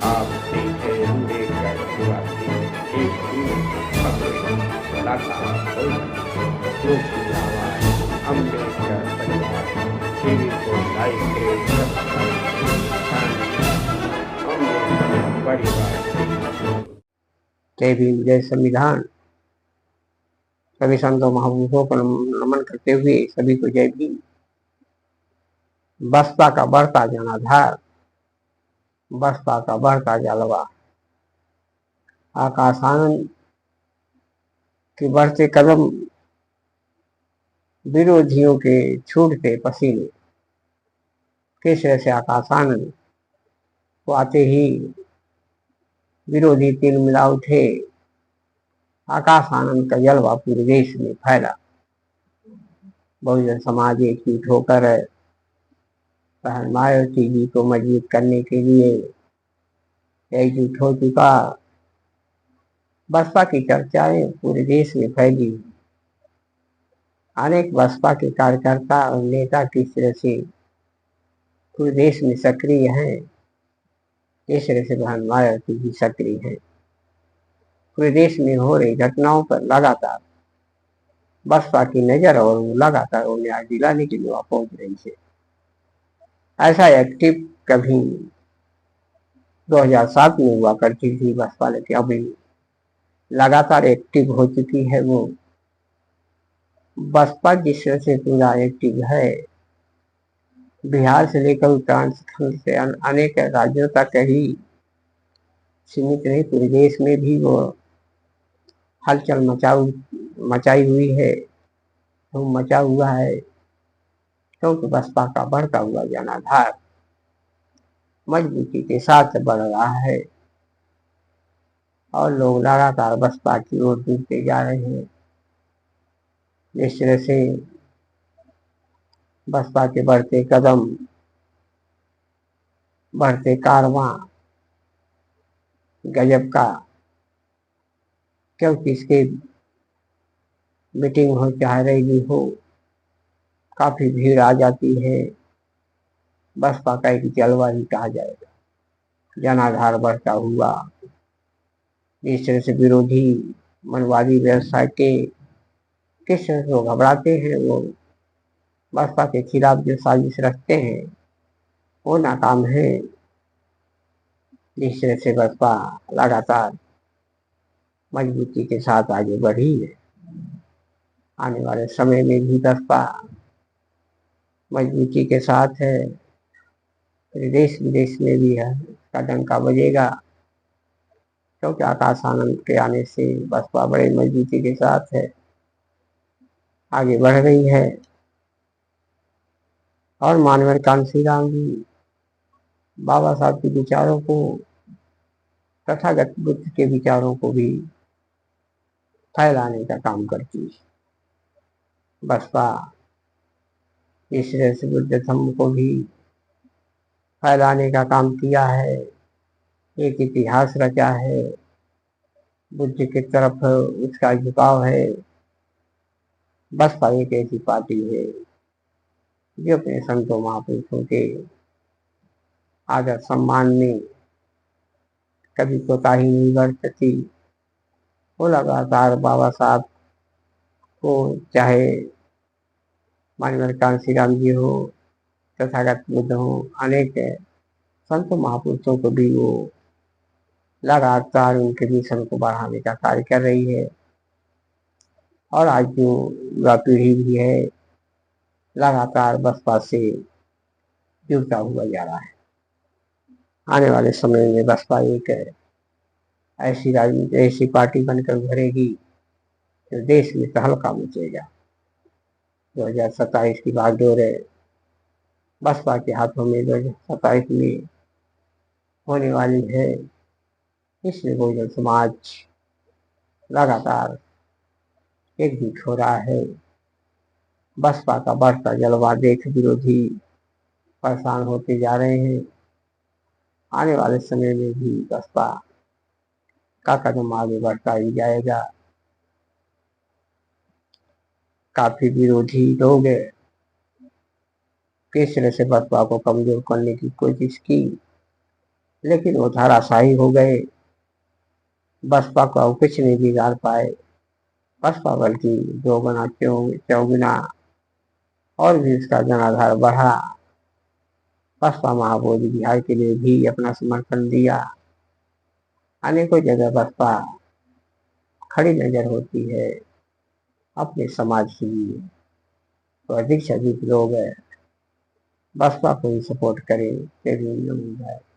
आप देखें अम्बेडकर निवासी एक दिन खबरें लगातार जो की आवाज अम्बेडकर परिवार टीवी को लाइक करें, सब्सक्राइब अम्बेडकर परिवार। जय भीम, जय संविधान। सभी संतों महापुरुषों को नमन करते हुए सभी को जय भीम। बसपा का बढ़ता जनाधार, बसपा का बढ़ता जलवा, आकाश आनंद के बढ़ते कदम, विरोधियों के छूटते पसीने। किस तरह से आकाश आनंद को आते ही विरोधी तीर मिला उठे। आकाश आनंद का जलवा पूरे देश में फैला। बहुजन समाज एकजुट होकर बहन मायावती जी को मजबूत करने के लिए एकजुट हो चुका। बसपा की चर्चाएं पूरे देश में फैली। अनेक बसपा के कार्यकर्ता और नेता किस तरह से पूरे देश में सक्रिय हैं, इस तरह से बहन मायावती जी सक्रिय हैं। पूरे देश में हो रही घटनाओं पर लगातार बसपा की नजर और लगातार उन्हें न्याय दिलाने के लिए वहां पहुंच रही है। ऐसा एक्टिव कभी 2007 में हुआ करती थी बसपा, लेकिन अभी लगातार एक्टिव हो चुकी है। वो बसपा जिस तरह से पूरा एक्टिव है, बिहार से लेकर उत्तराखंड से अनेक राज्यों तक ही सीमित नहीं, पूरे देश में भी वो हलचल मचाई हुई है, मचा हुआ है। क्योंकि बसपा का बढ़ता हुआ जनाधार मजबूती के साथ बढ़ रहा है और लोग लगातार बसपा की ओर जुड़ते जा रहे हैं। जिस तरह से बसपा के बढ़ते कदम, बढ़ते कारवां गजब का, क्योंकि इसके मीटिंग हो चाहे रैली हो, काफी भीड़ आ जाती है। बसपा का एक जलवा ही कहा जाएगा, जनाधार बढ़ता हुआ। जिस तरह से विरोधी मनवादी व्यवस्था के किस तरह से घबराते हैं, वो बसपा के खिलाफ जो साजिश रखते हैं वो नाकाम है। जिस तरह से बसपा लगातार मजबूती के साथ आगे बढ़ी है, आने वाले समय में भी बसपा मजबूती के साथ है। देश विदेश में भी है का डंका बजेगा, क्योंकि आकाश आनंद के आने से बसपा बड़े मजबूती के साथ है, आगे बढ़ रही है। और मानवर कांशीराम जी बाबा साहब के विचारों को, तथागत बुद्ध के विचारों को भी फैलाने का काम करती है बसपा। इस तरह से बुद्ध धर्म को भी फैलाने का काम किया है, एक इतिहास रचा है, बुद्ध की तरफ उसका झुकाव है। बसपा एक ऐसी पार्टी है जो अपने संतों महापुरुषों के आदर सम्मान में कभी कोताही नहीं बरतती। वो लगातार बाबा साहब को, चाहे मानवर कांशीराम जी हो, तथागत बुद्ध हो, अनेक संत महापुरुषों को भी वो लगातार उनके मिशन को बढ़ाने का कार्य कर रही है। और आज जो युवा पीढ़ी भी है लगातार बसपा से जुड़ता हुआ जा रहा है। आने वाले समय में बसपा एक ऐसी राजनीति, ऐसी पार्टी बनकर उभरेगी जो देश में तहलका मचेगा। 2027 की बागडोर बसपा के हाथों में 2027 में होने वाली है। इसलिए बहुजन समाज लगातार एकजुट हो रहा है। बसपा का बढ़ता जलवा देख विरोधी परेशान होते जा रहे हैं। आने वाले समय में भी बसपा का कदम आगे बढ़ता ही जाएगा। काफी विरोधी लोग किस तरह से बसपा को कमजोर करने की कोशिश की, लेकिन वो धराशायी हो गए। बसपा को अब कुछ नहीं बिगाड़ पाए। बसपा बल्कि दोगुना चौगुना और भी उसका जनाधार बढ़ा। बसपा महाबोधि बिहार के लिए भी अपना समर्थन दिया। अनेकों जगह बसपा खड़ी नजर होती है अपने समाज के लिए। तो अधिक से अधिक लोग बसपा को ही सपोर्ट करें।